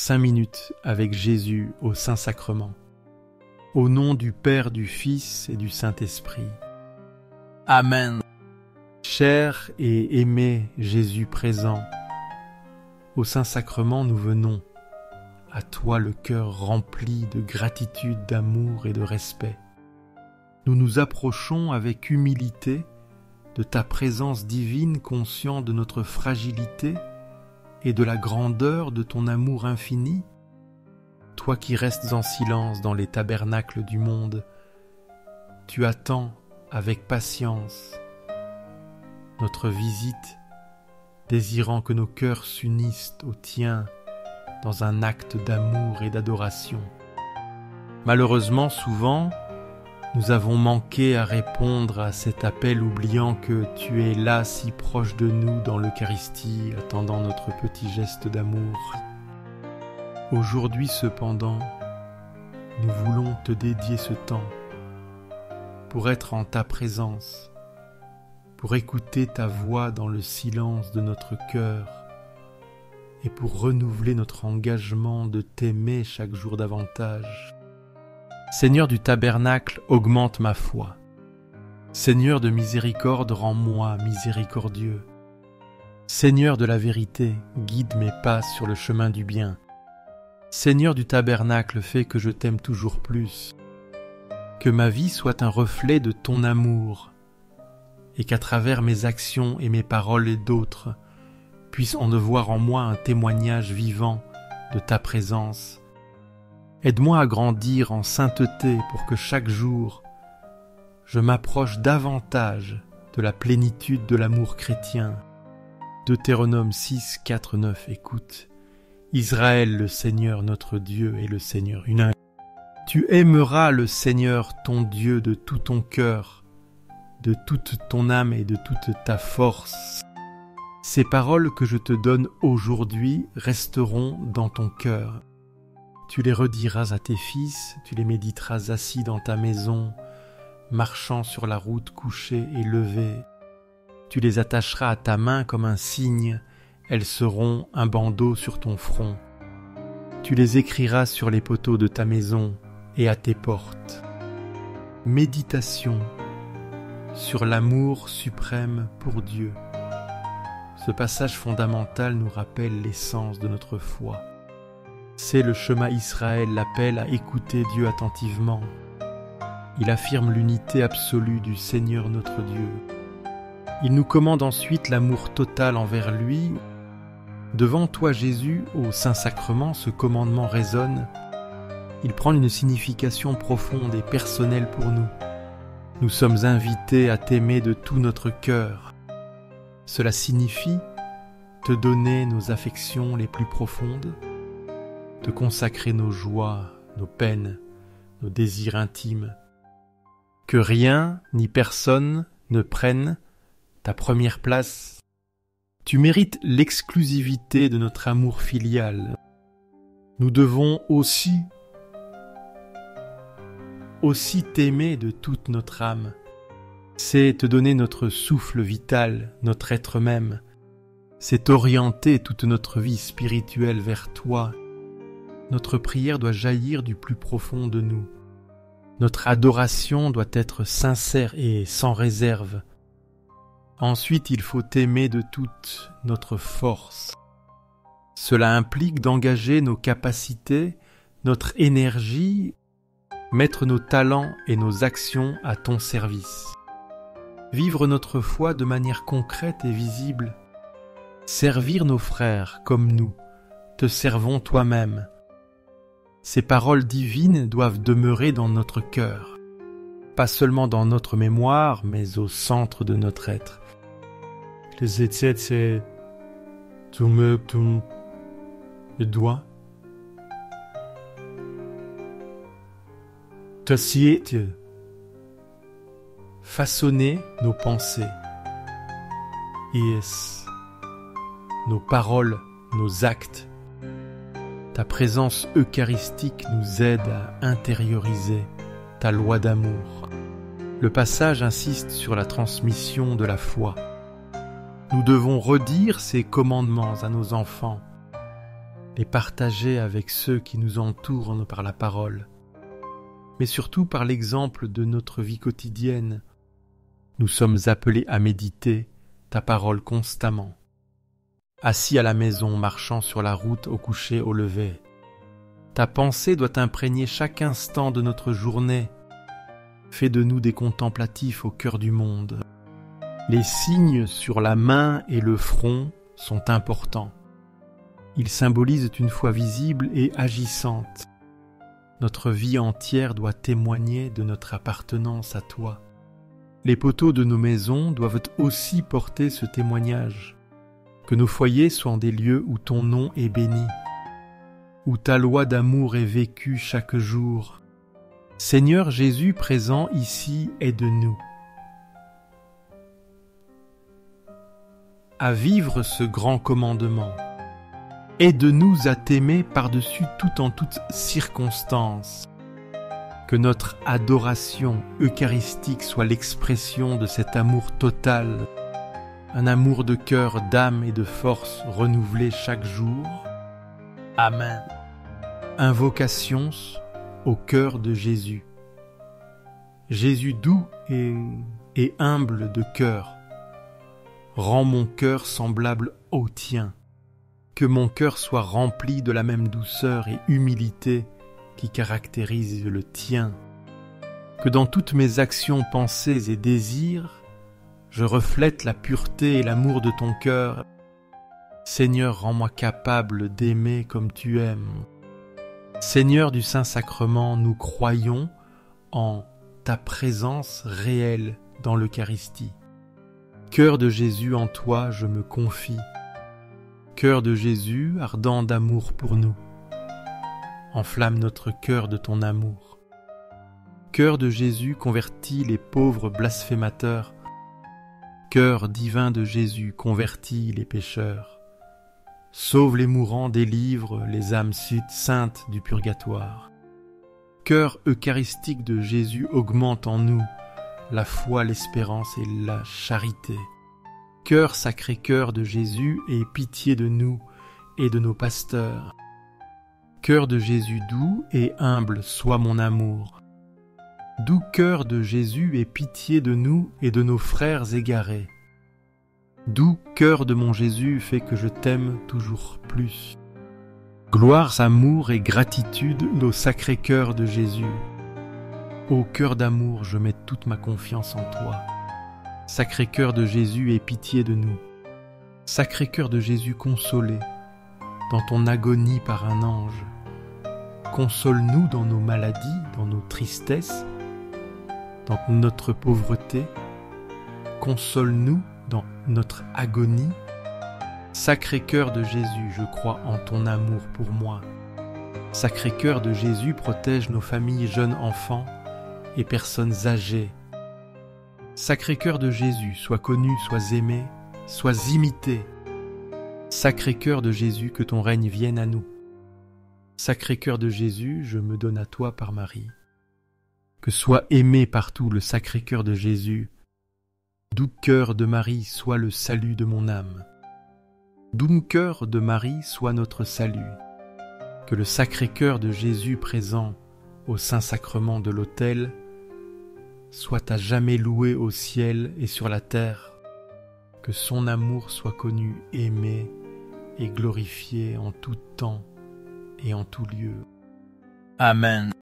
5 minutes avec Jésus au Saint-Sacrement. Au nom du Père, du Fils et du Saint-Esprit. Amen. Cher et aimé Jésus présent, au Saint-Sacrement nous venons, à toi le cœur rempli de gratitude, d'amour et de respect. Nous nous approchons avec humilité de ta présence divine, conscient de notre fragilité et de la grandeur de ton amour infini. Toi qui restes en silence dans les tabernacles du monde, tu attends avec patience notre visite, désirant que nos cœurs s'unissent au tien dans un acte d'amour et d'adoration. Malheureusement, souvent, nous avons manqué à répondre à cet appel, oubliant que tu es là si proche de nous dans l'Eucharistie, attendant notre petit geste d'amour. Aujourd'hui cependant, nous voulons te dédier ce temps pour être en ta présence, pour écouter ta voix dans le silence de notre cœur et pour renouveler notre engagement de t'aimer chaque jour davantage. Seigneur du tabernacle, augmente ma foi. Seigneur de miséricorde, rends-moi miséricordieux. Seigneur de la vérité, guide mes pas sur le chemin du bien. Seigneur du tabernacle, fais que je t'aime toujours plus. Que ma vie soit un reflet de ton amour et qu'à travers mes actions et mes paroles et d'autres, puisse-on voir en moi un témoignage vivant de ta présence. Aide-moi à grandir en sainteté pour que chaque jour, je m'approche davantage de la plénitude de l'amour chrétien. Deutéronome 6, 4, 9, écoute. Israël, le Seigneur notre Dieu est le Seigneur unique. Tu aimeras le Seigneur ton Dieu de tout ton cœur, de toute ton âme et de toute ta force. Ces paroles que je te donne aujourd'hui resteront dans ton cœur. Tu les rediras à tes fils, tu les méditeras assis dans ta maison, marchant sur la route couchée et levée. Tu les attacheras à ta main comme un signe, elles seront un bandeau sur ton front. Tu les écriras sur les poteaux de ta maison et à tes portes. Méditation sur l'amour suprême pour Dieu. Ce passage fondamental nous rappelle l'essence de notre foi. C'est le Shema Israël, l'appel à écouter Dieu attentivement. Il affirme l'unité absolue du Seigneur notre Dieu. Il nous commande ensuite l'amour total envers lui. Devant toi Jésus, au Saint-Sacrement, ce commandement résonne. Il prend une signification profonde et personnelle pour nous. Nous sommes invités à t'aimer de tout notre cœur. Cela signifie te donner nos affections les plus profondes, te consacrer nos joies, nos peines, nos désirs intimes. Que rien ni personne ne prenne ta première place. Tu mérites l'exclusivité de notre amour filial. Nous devons aussi t'aimer de toute notre âme. C'est te donner notre souffle vital, notre être même. C'est orienter toute notre vie spirituelle vers toi. Notre prière doit jaillir du plus profond de nous. Notre adoration doit être sincère et sans réserve. Ensuite, il faut t'aimer de toute notre force. Cela implique d'engager nos capacités, notre énergie, mettre nos talents et nos actions à ton service. Vivre notre foi de manière concrète et visible. Servir nos frères comme nous, te servons toi-même. Ces paroles divines doivent demeurer dans notre cœur, pas seulement dans notre mémoire, mais au centre de notre être. Les étiez, c'est tout le doigt. T'assieds, façonner nos pensées, nos paroles, nos actes. Ta présence eucharistique nous aide à intérioriser ta loi d'amour. Le passage insiste sur la transmission de la foi. Nous devons redire ces commandements à nos enfants. les partager avec ceux qui nous entourent par la parole, mais surtout par l'exemple de notre vie quotidienne. Nous sommes appelés à méditer ta parole constamment. Assis à la maison, marchant sur la route au coucher, au lever, ta pensée doit imprégner chaque instant de notre journée. Fais de nous des contemplatifs au cœur du monde. Les signes sur la main et le front sont importants. Ils symbolisent une foi visible et agissante. Notre vie entière doit témoigner de notre appartenance à toi. Les poteaux de nos maisons doivent aussi porter ce témoignage. Que nos foyers soient des lieux où ton nom est béni, où ta loi d'amour est vécue chaque jour. Seigneur Jésus présent ici, aide-nous à vivre ce grand commandement. Aide-nous à t'aimer par-dessus tout en toutes circonstances. Que notre adoration eucharistique soit l'expression de cet amour total, un amour de cœur, d'âme et de force renouvelé chaque jour. Amen. Invocation au cœur de Jésus. Jésus doux et humble de cœur, rends mon cœur semblable au tien. Que mon cœur soit rempli de la même douceur et humilité qui caractérise le tien. Que dans toutes mes actions, pensées et désirs, je reflète la pureté et l'amour de ton cœur. Seigneur, rends-moi capable d'aimer comme tu aimes. Seigneur du Saint-Sacrement, nous croyons en ta présence réelle dans l'Eucharistie. Cœur de Jésus, en toi je me confie. Cœur de Jésus, ardent d'amour pour nous, enflamme notre cœur de ton amour. Cœur de Jésus, convertis les pauvres blasphémateurs. Cœur divin de Jésus, convertis les pécheurs. Sauve les mourants, délivre les âmes saintes du purgatoire. Cœur eucharistique de Jésus, augmente en nous la foi, l'espérance et la charité. Cœur sacré cœur de Jésus, aie pitié de nous et de nos pasteurs. Cœur de Jésus doux et humble soit mon amour. Doux cœur de Jésus, aie pitié de nous et de nos frères égarés. Doux cœur de mon Jésus, fais que je t'aime toujours plus. Gloire, amour et gratitude au sacré cœur de Jésus. Ô cœur d'amour, je mets toute ma confiance en toi. Sacré cœur de Jésus, aie pitié de nous. Sacré cœur de Jésus consolé, dans ton agonie par un ange. Console-nous dans nos maladies, dans nos tristesses, dans notre pauvreté. Console-nous dans notre agonie. Sacré cœur de Jésus, je crois en ton amour pour moi. Sacré cœur de Jésus, protège nos familles, jeunes enfants et personnes âgées. Sacré cœur de Jésus, sois connu, sois aimé, sois imité. Sacré cœur de Jésus, que ton règne vienne à nous. Sacré cœur de Jésus, je me donne à toi par Marie. Que soit aimé partout le sacré cœur de Jésus. Doux cœur de Marie, sois le salut de mon âme. Doux cœur de Marie, sois notre salut. Que le sacré cœur de Jésus présent au Saint-Sacrement de l'autel soit à jamais loué au ciel et sur la terre. Que son amour soit connu, aimé et glorifié en tout temps et en tout lieu. Amen.